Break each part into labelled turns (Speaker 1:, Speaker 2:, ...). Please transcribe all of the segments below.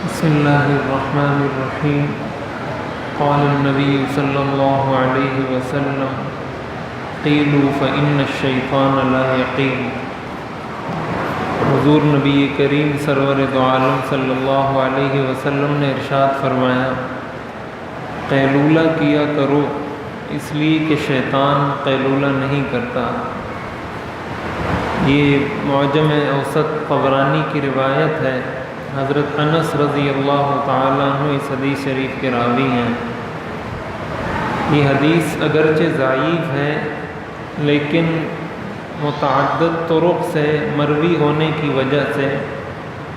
Speaker 1: بسم اللہ الرحمن الرحیم قال النبی صلی اللہ علیہ وسلم قیلوا فإن الشیطان لا یقیل۔ حضور نبی کریم سرور دو عالم صلی اللہ علیہ وسلم نے ارشاد فرمایا، قیلولہ کیا کرو اس لیے کہ شیطان قیلولہ نہیں کرتا۔ یہ معجم اوسط طبرانی کی روایت ہے۔ حضرت انس رضی اللہ تعالیٰ عنہ اس حدیث شریف کے راوی ہیں۔ یہ حدیث اگرچہ ضعیف ہے لیکن متعدد طرق سے مروی ہونے کی وجہ سے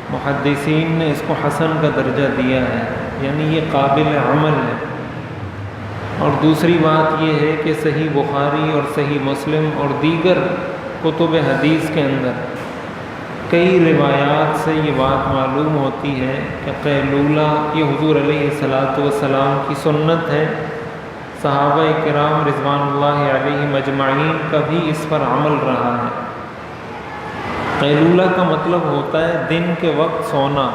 Speaker 1: محدثین نے اس کو حسن کا درجہ دیا ہے، یعنی یہ قابل عمل ہے۔ اور دوسری بات یہ ہے کہ صحیح بخاری اور صحیح مسلم اور دیگر کتب حدیث کے اندر کئی روایات سے یہ بات معلوم ہوتی ہے کہ قیلولہ یہ حضور علیہ السلام کی سنت ہے۔ صحابہ کرام رضوان اللہ علیہم اجمعین کا بھی اس پر عمل رہا ہے۔ قیلولہ کا مطلب ہوتا ہے دن کے وقت سونا،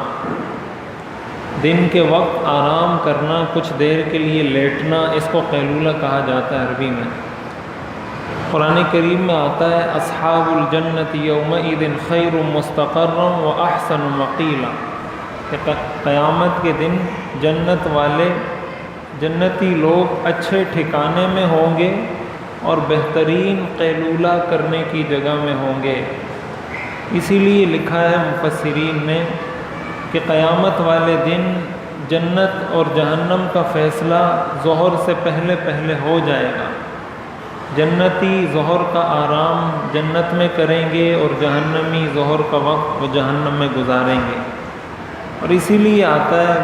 Speaker 1: دن کے وقت آرام کرنا، کچھ دیر کے لیے لیٹنا، اس کو قیلولہ کہا جاتا ہے عربی میں۔ قرآن کریم میں آتا ہے اصحاب الجنت یومئذ خیر مستقرا واحسن مقیلا، کہ قیامت کے دن جنت والے جنتی لوگ اچھے ٹھکانے میں ہوں گے اور بہترین قیلولہ کرنے کی جگہ میں ہوں گے۔ اسی لیے لکھا ہے مفسرین نے کہ قیامت والے دن جنت اور جہنم کا فیصلہ ظہر سے پہلے پہلے ہو جائے گا۔ جنتی ظہر کا آرام جنت میں کریں گے اور جہنمی ظہر کا وقت وہ جہنم میں گزاریں گے۔ اور اسی لیے آتا ہے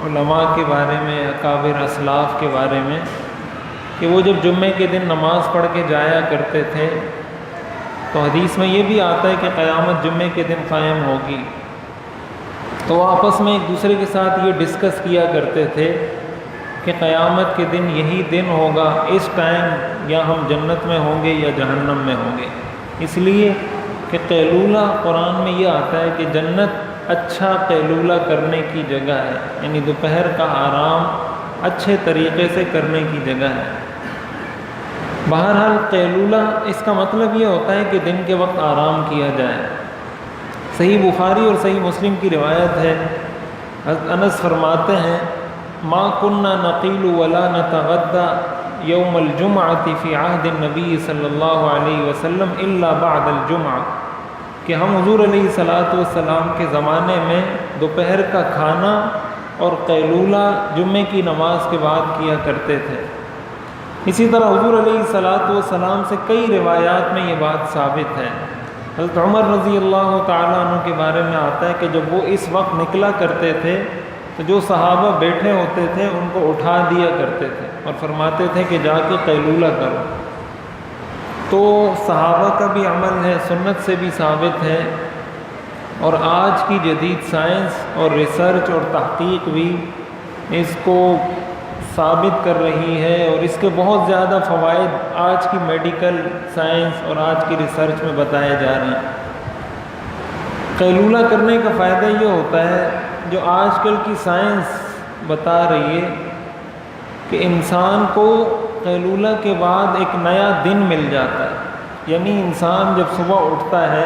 Speaker 1: علماء کے بارے میں، اکابر اسلاف کے بارے میں، کہ وہ جب جمعے کے دن نماز پڑھ کے جایا کرتے تھے تو حدیث میں یہ بھی آتا ہے کہ قیامت جمعے کے دن قائم ہوگی، تو وہ آپس میں ایک دوسرے کے ساتھ یہ ڈسکس کیا کرتے تھے کہ قیامت کے دن یہی دن ہوگا، اس ٹائم یا ہم جنت میں ہوں گے یا جہنم میں ہوں گے۔ اس لیے کہ قیلولہ قرآن میں یہ آتا ہے کہ جنت اچھا قیلولہ کرنے کی جگہ ہے، یعنی دوپہر کا آرام اچھے طریقے سے کرنے کی جگہ ہے۔ بہرحال قیلولہ اس کا مطلب یہ ہوتا ہے کہ دن کے وقت آرام کیا جائے۔ صحیح بخاری اور صحیح مسلم کی روایت ہے، حضرت انس فرماتے ہیں ما كنا نقیل ولا نتغدى یوم الجمعۃ فی عہد النبی صلی اللہ علیہ وسلم الا بعد الجمعہ، کہ ہم حضور علیہ السلام کے زمانے میں دوپہر کا کھانا اور قیلولہ جمعے کی نماز کے بعد کیا کرتے تھے۔ اسی طرح حضور علیہ السلام سے کئی روایات میں یہ بات ثابت ہے۔ حضرت عمر رضی اللہ تعالیٰ عنہ کے بارے میں آتا ہے کہ جب وہ اس وقت نکلا کرتے تھے تو جو صحابہ بیٹھے ہوتے تھے ان کو اٹھا دیا کرتے تھے اور فرماتے تھے کہ جا کے قیلولہ کرو۔ تو صحابہ کا بھی عمل ہے، سنت سے بھی ثابت ہے، اور آج کی جدید سائنس اور ریسرچ اور تحقیق بھی اس کو ثابت کر رہی ہے، اور اس کے بہت زیادہ فوائد آج کی میڈیکل سائنس اور آج کی ریسرچ میں بتائے جا رہے ہیں۔ قیلولہ کرنے کا فائدہ یہ ہوتا ہے جو آج کل کی سائنس بتا رہی ہے کہ انسان کو قیلولہ کے بعد ایک نیا دن مل جاتا ہے، یعنی انسان جب صبح اٹھتا ہے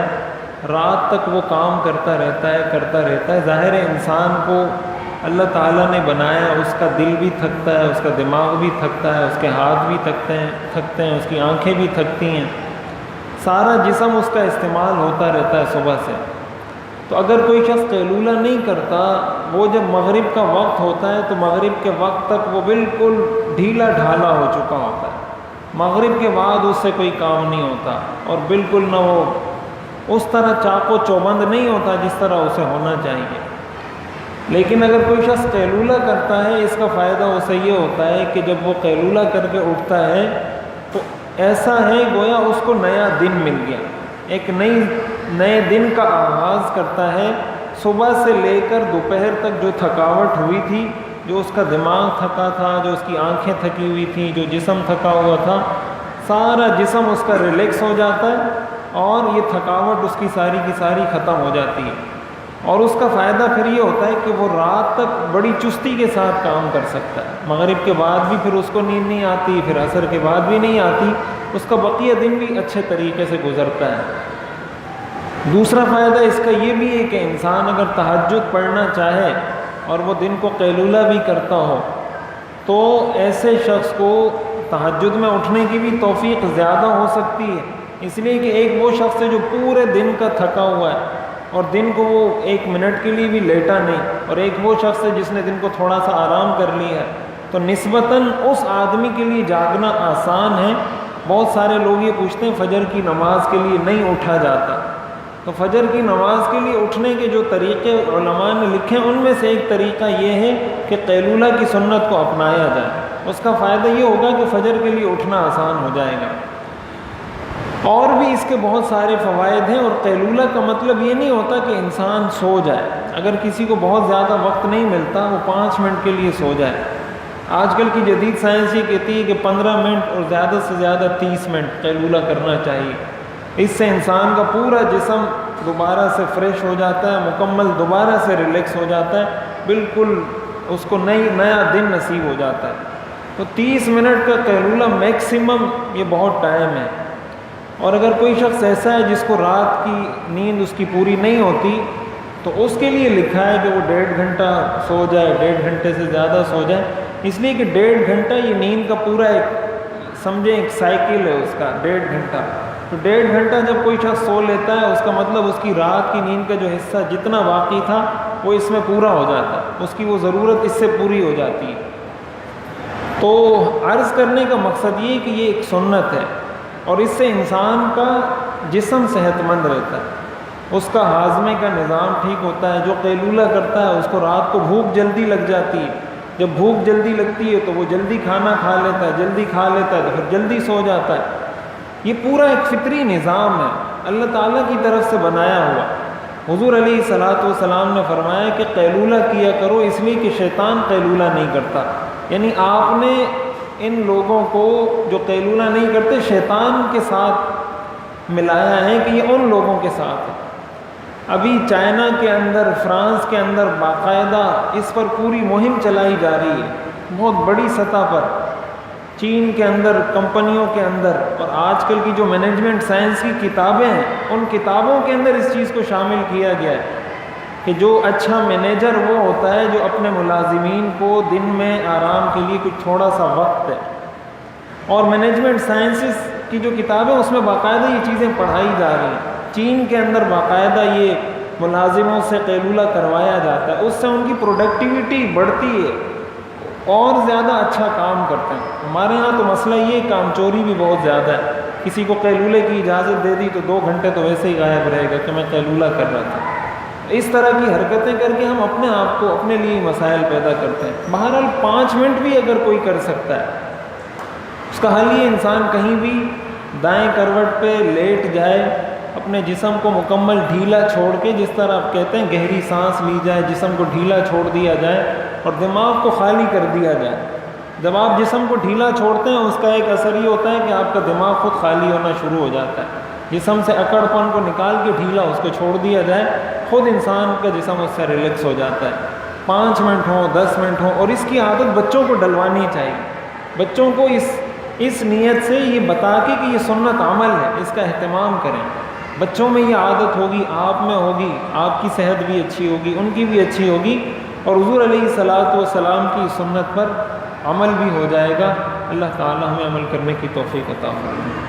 Speaker 1: رات تک وہ کام کرتا رہتا ہے۔ ظاہر ہے انسان کو اللہ تعالیٰ نے بنایا، اس کا دل بھی تھکتا ہے، اس کا دماغ بھی تھکتا ہے، اس کے ہاتھ بھی تھکتے ہیں، اس کی آنکھیں بھی تھکتی ہیں، سارا جسم اس کا استعمال ہوتا رہتا ہے صبح سے۔ تو اگر کوئی شخص قیلولہ نہیں کرتا، وہ جب مغرب کا وقت ہوتا ہے تو مغرب کے وقت تک وہ بالکل ڈھیلا ڈھالا ہو چکا ہوتا ہے، مغرب کے بعد اس سے کوئی کام نہیں ہوتا، اور بالکل نہ وہ اس طرح چاق و چوبند نہیں ہوتا جس طرح اسے ہونا چاہیے۔ لیکن اگر کوئی شخص قیلولہ کرتا ہے، اس کا فائدہ اسے یہ ہوتا ہے کہ جب وہ قیلولہ کر کے اٹھتا ہے تو ایسا ہے گویا اس کو نیا دن مل گیا، ایک نئے دن کا آغاز کرتا ہے۔ صبح سے لے کر دوپہر تک جو تھکاوٹ ہوئی تھی، جو اس کا دماغ تھکا تھا، جو اس کی آنکھیں تھکی ہوئی تھیں، جو جسم تھکا ہوا تھا، سارا جسم اس کا ریلیکس ہو جاتا ہے اور یہ تھکاوٹ اس کی ساری ختم ہو جاتی ہے۔ اور اس کا فائدہ پھر یہ ہوتا ہے کہ وہ رات تک بڑی چستی کے ساتھ کام کر سکتا ہے، مغرب کے بعد بھی پھر اس کو نیند نہیں آتی، پھر عصر کے بعد بھی نہیں آتی، اس کا بقیہ دن بھی اچھے طریقے سے گزرتا ہے۔ دوسرا فائدہ اس کا یہ بھی ہے کہ انسان اگر تہجد پڑھنا چاہے اور وہ دن کو قیلولہ بھی کرتا ہو تو ایسے شخص کو تہجد میں اٹھنے کی بھی توفیق زیادہ ہو سکتی ہے، اس لیے کہ ایک وہ شخص ہے جو پورے دن کا تھکا ہوا ہے اور دن کو وہ 1 منٹ کے لیے بھی لیٹا نہیں، اور ایک وہ شخص ہے جس نے دن کو تھوڑا سا آرام کر لیا ہے، تو نسبتاً اس آدمی کے لیے جاگنا آسان ہے۔ بہت سارے لوگ یہ پوچھتے ہیں فجر کی نماز کے لیے نہیں اٹھا جاتا، تو فجر کی نماز کے لیے اٹھنے کے جو طریقے علماء نے لکھے ہیں ان میں سے ایک طریقہ یہ ہے کہ قیلولہ کی سنت کو اپنایا جائے، اس کا فائدہ یہ ہوگا کہ فجر کے لیے اٹھنا آسان ہو جائے گا۔ اور بھی اس کے بہت سارے فوائد ہیں، اور قیلولہ کا مطلب یہ نہیں ہوتا کہ انسان سو جائے، اگر کسی کو بہت زیادہ وقت نہیں ملتا وہ 5 منٹ کے لیے سو جائے۔ آج کل کی جدید سائنس یہ کہتی ہے کہ 15 منٹ اور زیادہ سے زیادہ 30 منٹ قیلولہ کرنا چاہیے، اس سے انسان کا پورا جسم دوبارہ سے فریش ہو جاتا ہے، مکمل دوبارہ سے ریلیکس ہو جاتا ہے، بالکل اس کو نیا دن نصیب ہو جاتا ہے۔ تو 30 منٹ کا قیلولہ میکسیمم یہ بہت ٹائم ہے۔ اور اگر کوئی شخص ایسا ہے جس کو رات کی نیند اس کی پوری نہیں ہوتی تو اس کے لیے لکھا ہے کہ وہ 1.5 گھنٹہ سو جائے، 1.5 گھنٹے سے زیادہ سو جائے، اس لیے کہ 1.5 گھنٹہ یہ نیند کا پورا ایک سائیکل ہے اس کا 1.5 گھنٹہ۔ تو 1.5 گھنٹہ جب کوئی شخص سو لیتا ہے اس کا مطلب اس کی رات کی نیند کا جو حصہ جتنا باقی تھا وہ اس میں پورا ہو جاتا ہے، اس کی وہ ضرورت اس سے پوری ہو جاتی ہے۔ تو عرض کرنے کا مقصد یہ کہ یہ ایک سنت ہے، اور اس سے انسان کا جسم صحت مند رہتا ہے، اس کا ہاضمے کا نظام ٹھیک ہوتا ہے۔ جو قیلولہ کرتا ہے اس کو رات کو بھوک جلدی لگ جاتی ہے، جب بھوک جلدی لگتی ہے تو وہ جلدی کھانا کھا لیتا ہے، جلدی کھا لیتا ہے تو پھر جلدی سو جاتا ہے۔ یہ پورا ایک فطری نظام ہے، اللہ تعالیٰ کی طرف سے بنایا ہوا۔ حضور علیہ الصلوۃ والسلام نے فرمایا کہ قیلولہ کیا کرو، اس لیے کہ شیطان قیلولہ نہیں کرتا، یعنی آپ نے ان لوگوں کو جو قیلولہ نہیں کرتے شیطان کے ساتھ ملایا ہے کہ یہ ان لوگوں کے ساتھ ہے۔ ابھی چائنا کے اندر، فرانس کے اندر باقاعدہ اس پر پوری مہم چلائی جا رہی ہے، بہت بڑی سطح پر، چین کے اندر، کمپنیوں کے اندر، اور آج کل کی جو مینجمنٹ سائنس کی کتابیں ہیں ان کتابوں کے اندر اس چیز کو شامل کیا گیا ہے کہ جو اچھا مینیجر وہ ہوتا ہے جو اپنے ملازمین کو دن میں آرام کے لیے کچھ تھوڑا سا وقت ہے۔ اور مینجمنٹ سائنسز کی جو کتابیں اس میں باقاعدہ یہ چیزیں پڑھائی جا رہی ہیں۔ چین کے اندر باقاعدہ یہ ملازموں سے قیلولہ کروایا جاتا ہے، اس سے ان کی پروڈکٹیوٹی بڑھتی ہے اور زیادہ اچھا کام کرتے ہیں۔ ہمارے ہاں تو مسئلہ یہ کام چوری بھی بہت زیادہ ہے، کسی کو قیلولے کی اجازت دے دی تو 2 گھنٹے تو ویسے ہی غائب رہے گا کہ میں قیلولہ کر رہا تھا۔ اس طرح کی حرکتیں کر کے ہم اپنے آپ کو اپنے لیے مسائل پیدا کرتے ہیں۔ بہرحال 5 منٹ بھی اگر کوئی کر سکتا ہے اس کا حل یہ انسان کہیں بھی دائیں کروٹ پہ لیٹ جائے، اپنے جسم کو مکمل ڈھیلا چھوڑ کے، جس طرح آپ کہتے ہیں گہری سانس لی جائے، جسم کو ڈھیلا چھوڑ دیا جائے اور دماغ کو خالی کر دیا جائے۔ جب آپ جسم کو ڈھیلا چھوڑتے ہیں اس کا ایک اثر یہ ہوتا ہے کہ آپ کا دماغ خود خالی ہونا شروع ہو جاتا ہے۔ جسم سے اکڑ پن کو نکال کے ڈھیلا اس کو چھوڑ دیا جائے، خود انسان کا جسم اس سے ریلیکس ہو جاتا ہے۔ 5 منٹ ہوں، 10 منٹ ہوں، اور اس کی عادت بچوں کو ڈلوانی چاہیے۔ بچوں کو اس نیت سے یہ بتا کے کہ یہ سنت عمل ہے، اس کا اہتمام کریں۔ بچوں میں یہ عادت ہوگی، آپ میں ہوگی، آپ کی صحت بھی اچھی ہوگی، ان کی بھی اچھی ہوگی، اور حضور علیہ الصلوۃ والسلام کی سنت پر عمل بھی ہو جائے گا۔ اللہ تعالی ہمیں عمل کرنے کی توفیق عطا فرمائے۔